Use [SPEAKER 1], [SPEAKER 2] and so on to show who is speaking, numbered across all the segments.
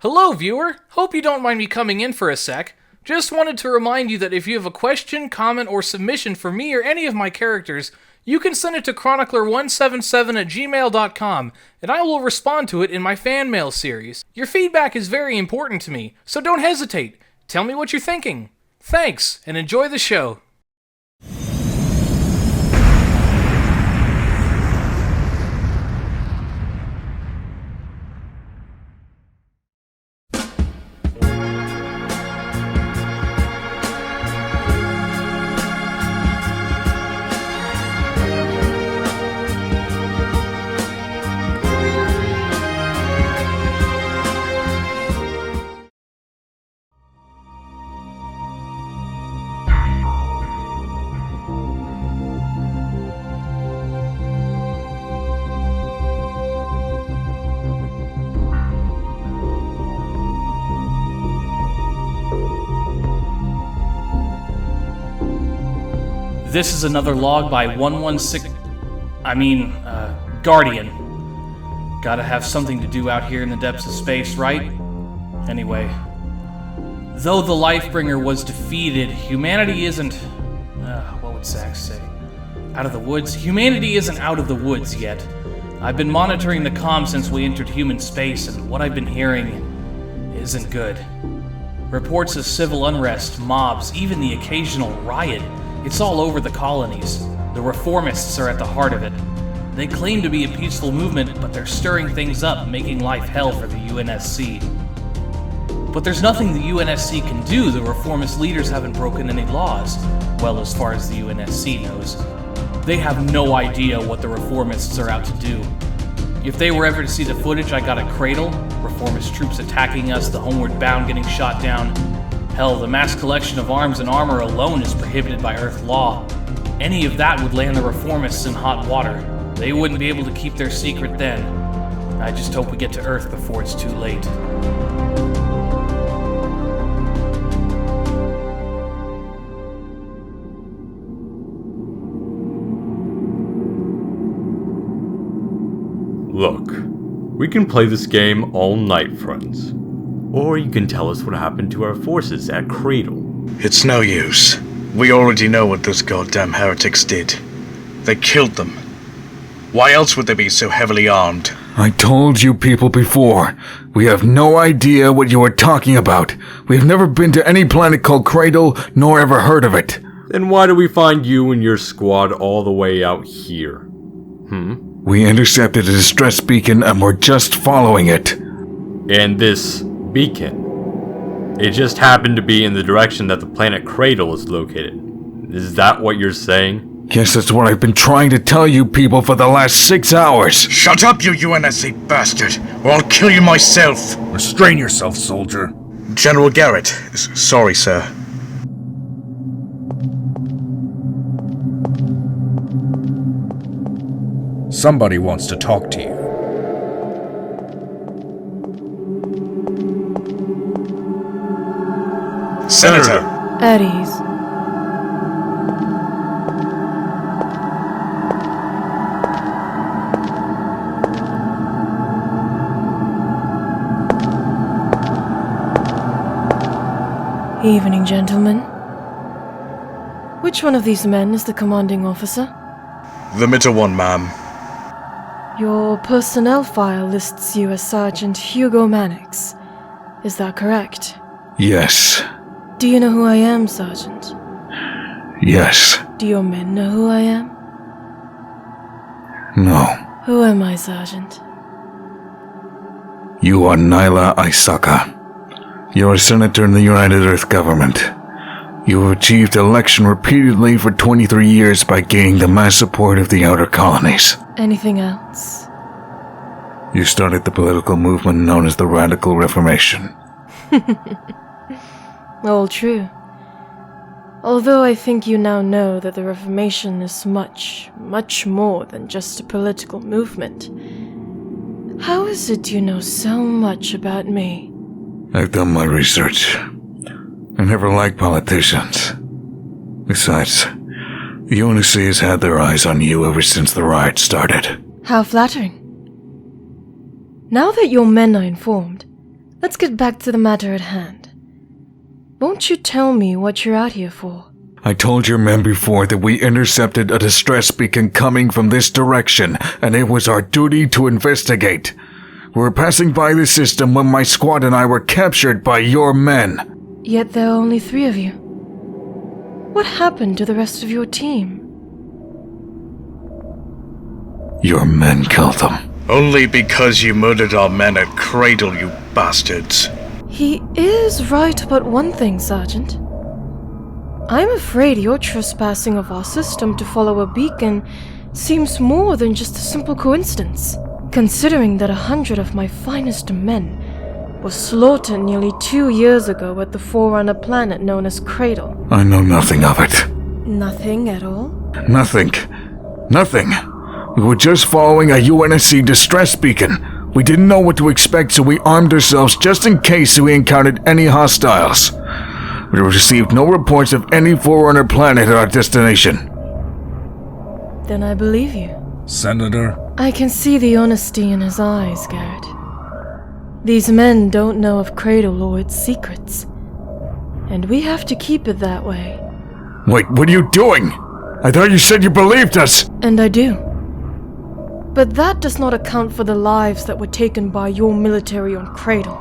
[SPEAKER 1] Hello, viewer! Hope you don't mind me coming in for a sec. Just wanted to remind you that if you have a question, comment, or submission for me or any of my characters, you can send it to chronicler177@gmail.com, and I will respond to it in my fan mail series. Your feedback is very important to me, so don't hesitate. Tell me what you're thinking. Thanks, and enjoy the show. This is another log by 116... Guardian. Gotta have something to do out here in the depths of space, right? Anyway. Though the Lifebringer was defeated, humanity isn't... what would Zach say? Out of the woods? Humanity isn't out of the woods yet. I've been monitoring the comm since we entered human space, and what I've been hearing isn't good. Reports of civil unrest, mobs, even the occasional riot. It's all over the colonies. The reformists are at the heart of it. They claim to be a peaceful movement, but they're stirring things up, making life hell for the UNSC. But there's nothing the UNSC can do. The reformist leaders haven't broken any laws. Well, as far as the UNSC knows. They have no idea what the reformists are out to do. If they were ever to see the footage I got at Cradle, reformist troops attacking us, the Homeward Bound getting shot down, hell, the mass collection of arms and armor alone is prohibited by Earth law. Any of that would land the reformists in hot water. They wouldn't be able to keep their secret then. I just hope we get to Earth before it's too late.
[SPEAKER 2] Look, we can play this game all night, friends. Or you can tell us what happened to our forces at Cradle.
[SPEAKER 3] It's no use. We already know what those goddamn heretics did. They killed them. Why else would they be so heavily armed?
[SPEAKER 4] I told you people before. We have no idea what you are talking about. We have never been to any planet called Cradle, nor ever heard of it.
[SPEAKER 2] Then why do we find you and your squad all the way out here?
[SPEAKER 4] We intercepted a distress beacon and we're just following it.
[SPEAKER 2] And this beacon. It just happened to be in the direction that the planet Cradle is located. Is that what you're saying?
[SPEAKER 4] Yes, that's what I've been trying to tell you people for the last 6 hours.
[SPEAKER 3] Shut up, you UNSC bastard, or I'll kill you myself.
[SPEAKER 5] Restrain yourself, soldier.
[SPEAKER 3] General Garrett. Sorry, sir.
[SPEAKER 5] Somebody wants to talk to you.
[SPEAKER 3] Senator.
[SPEAKER 6] At ease. Evening, gentlemen. Which one of these men is the commanding officer?
[SPEAKER 3] The middle one, ma'am.
[SPEAKER 6] Your personnel file lists you as Sergeant Hugo Mannix. Is that correct?
[SPEAKER 4] Yes.
[SPEAKER 6] Do you know who I am, Sergeant?
[SPEAKER 4] Yes.
[SPEAKER 6] Do your men know who I am?
[SPEAKER 4] No.
[SPEAKER 6] Who am I, Sergeant?
[SPEAKER 4] You are Nyla Osaka. You're a senator in the United Earth government. You have achieved election repeatedly for 23 years by gaining the mass support of the outer colonies.
[SPEAKER 6] Anything else?
[SPEAKER 4] You started the political movement known as the Radical Reformation.
[SPEAKER 6] All true. Although I think you now know that the Reformation is much, much more than just a political movement. How is it you know so much about me?
[SPEAKER 4] I've done my research. I never liked politicians. Besides, the UNSC has had their eyes on you ever since the riot started.
[SPEAKER 6] How flattering. Now that your men are informed, Let's get back to the matter at hand. Won't you tell me what you're out here for?
[SPEAKER 4] I told your men before that we intercepted a distress beacon coming from this direction, and it was our duty to investigate. We were passing by the system when my squad and I were captured by your men.
[SPEAKER 6] Yet there are only 3 of you. What happened to the rest of your team?
[SPEAKER 4] Your men killed them.
[SPEAKER 3] Only because you murdered our men at Cradle, you bastards.
[SPEAKER 6] He is right about one thing, Sergeant. I'm afraid your trespassing of our system to follow a beacon seems more than just a simple coincidence, considering that 100 of my finest men were slaughtered nearly 2 years ago at the Forerunner planet known as Cradle.
[SPEAKER 4] I know nothing of it.
[SPEAKER 6] Nothing at all?
[SPEAKER 4] Nothing. Nothing. We were just following a UNSC distress beacon. We didn't know what to expect, so we armed ourselves just in case we encountered any hostiles. We received no reports of any Forerunner planet at our destination.
[SPEAKER 6] Then I believe you.
[SPEAKER 5] Senator?
[SPEAKER 6] I can see the honesty in his eyes, Garrett. These men don't know of Cradle or its secrets. And we have to keep it that way.
[SPEAKER 4] Wait, what are you doing? I thought you said you believed us!
[SPEAKER 6] And I do. But that does not account for the lives that were taken by your military on Cradle.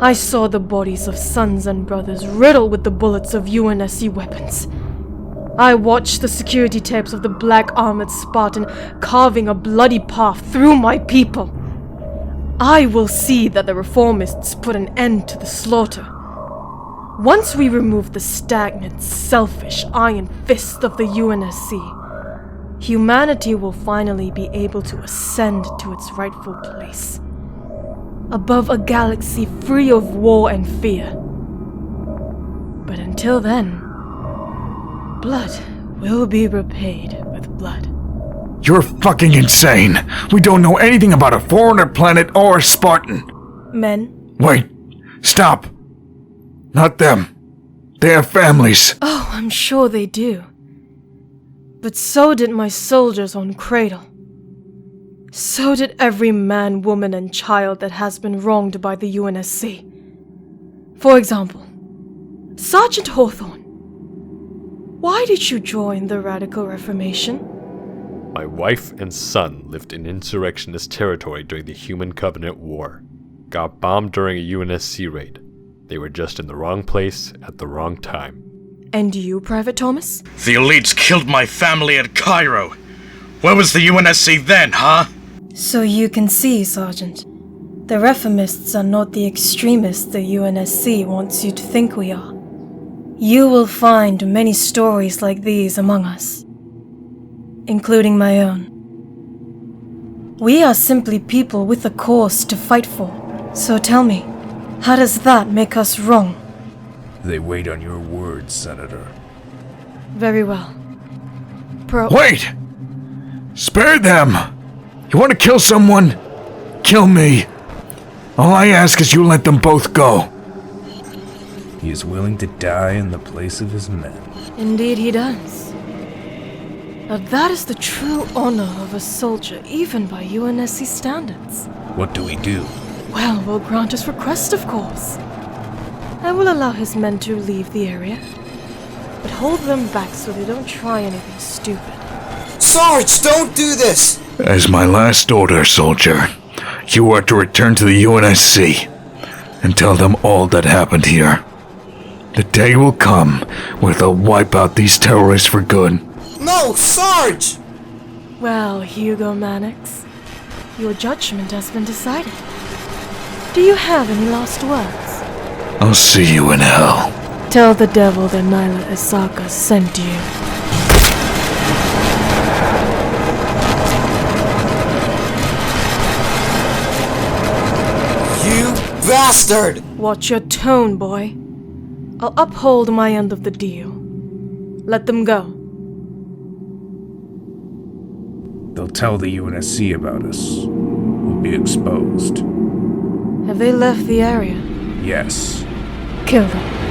[SPEAKER 6] I saw the bodies of sons and brothers riddled with the bullets of UNSC weapons. I watched the security tapes of the black armored Spartan carving a bloody path through my people. I will see that the reformists put an end to the slaughter. Once we remove the stagnant, selfish iron fist of the UNSC, humanity will finally be able to ascend to its rightful place, above a galaxy free of war and fear. But until then, blood will be repaid with blood.
[SPEAKER 4] You're fucking insane! We don't know anything about a Forerunner planet or a Spartan!
[SPEAKER 6] Men?
[SPEAKER 4] Wait! Stop! Not them. They have families.
[SPEAKER 6] Oh, I'm sure they do. But so did my soldiers on Cradle. So did every man, woman, and child that has been wronged by the UNSC. For example, Sergeant Hawthorne. Why did you join the Radical Reformation?
[SPEAKER 2] My wife and son lived in insurrectionist territory during the Human Covenant War. Got bombed during a UNSC raid. They were just in the wrong place at the wrong time.
[SPEAKER 6] And you, Private Thomas?
[SPEAKER 3] The elites killed my family at Cairo. Where was the UNSC then, huh?
[SPEAKER 6] So you can see, Sergeant, the reformists are not the extremists the UNSC wants you to think we are. You will find many stories like these among us, including my own. We are simply people with a cause to fight for. So tell me, how does that make us wrong?
[SPEAKER 5] They wait on your words, Senator.
[SPEAKER 6] Very well.
[SPEAKER 4] Wait! Spare them! You want to kill someone? Kill me. All I ask is you let them both go.
[SPEAKER 5] He is willing to die in the place of his men.
[SPEAKER 6] Indeed he does. But that is the true honor of a soldier, even by UNSC standards.
[SPEAKER 5] What do we do?
[SPEAKER 6] Well, we'll grant his request, of course. I will allow his men to leave the area, but hold them back so they don't try anything stupid.
[SPEAKER 7] Sarge, don't do this!
[SPEAKER 4] As my last order, soldier, you are to return to the UNSC and tell them all that happened here. The day will come where they'll wipe out these terrorists for good.
[SPEAKER 7] No, Sarge!
[SPEAKER 6] Well, Hugo Mannix, your judgment has been decided. Do you have any last words?
[SPEAKER 4] I'll see you in hell.
[SPEAKER 6] Tell the devil that Nyla Osaka sent you.
[SPEAKER 7] You bastard!
[SPEAKER 6] Watch your tone, boy. I'll uphold my end of the deal. Let them go.
[SPEAKER 5] They'll tell the UNSC about us. We'll be exposed.
[SPEAKER 6] Have they left the area?
[SPEAKER 5] Yes.
[SPEAKER 6] Kill them.